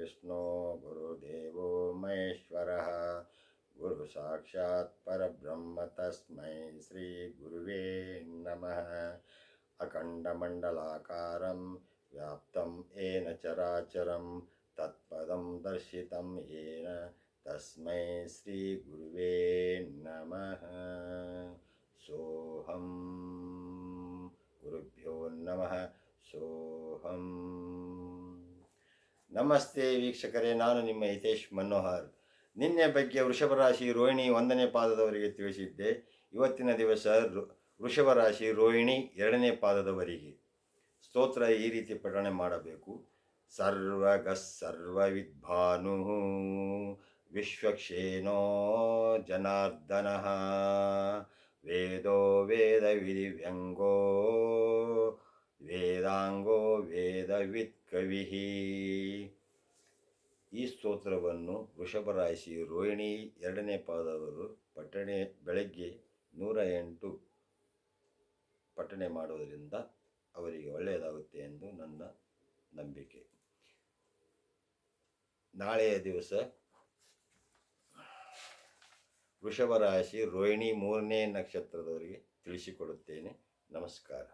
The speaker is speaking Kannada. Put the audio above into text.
गुरुर्ब्रह्मा गुरुदेवो महेश्वरः गुरु साक्षात् परब्रह्म तस्मै श्री गुरुवे नमः। अखण्डमण्डलाकारं व्याप्तं येन चराचरं तत्पदं दर्शितं येन तस्मै श्री गुरुवे नमः। सोहं गुरुभ्यो नमः। सोहಂ ನಮಸ್ತೆ ವೀಕ್ಷಕರೇ, ನಾನು ನಿಮ್ಮ ಹಿತೇಶ್ ಮನೋಹರ್. ನಿನ್ನೆ ಬಗ್ಗೆ ವೃಷಭ ರಾಶಿ ರೋಹಿಣಿ 1ನೇ ಪಾದದವರೆಗೆ ತಿಳಿಸಿದ್ದೆ. ಇವತ್ತಿನ ದಿವಸ ವೃಷಭ ರಾಶಿ ರೋಹಿಣಿ 2ನೇ ಪಾದದವರೆಗೆ ಸ್ತೋತ್ರ ಈ ರೀತಿ ಪಠಣೆ ಮಾಡಬೇಕು. ಸರ್ವಗಃ ಸರ್ವವಿದ್ಭಾನು ವಿಶ್ವಕ್ಷೇನೋ ಜನಾರ್ದನಃ ವೇದೋ ವೇದವಿಧಿವ್ಯಂಗೋ ವೇದಾಂಗೋ ವೇದವಿತ್ ಕವಿಃ. ಈ ಸ್ತೋತ್ರವನ್ನು ವೃಷಭ ರಾಶಿ ರೋಹಿಣಿ 2ನೇ ಪಾದದವರು ಪಠಣೆ ಬೆಳಗ್ಗೆ 108 ಪಠಣೆ ಮಾಡುವುದರಿಂದ ಅವರಿಗೆ ಒಳ್ಳೆಯದಾಗುತ್ತೆ ಎಂದು ನನ್ನ ನಂಬಿಕೆ. ನಾಳೆಯ ದಿವಸ ವೃಷಭ ರಾಶಿ ರೋಹಿಣಿ 3ನೇ ನಕ್ಷತ್ರದವರಿಗೆ ತಿಳಿಸಿಕೊಡುತ್ತೇನೆ. ನಮಸ್ಕಾರ.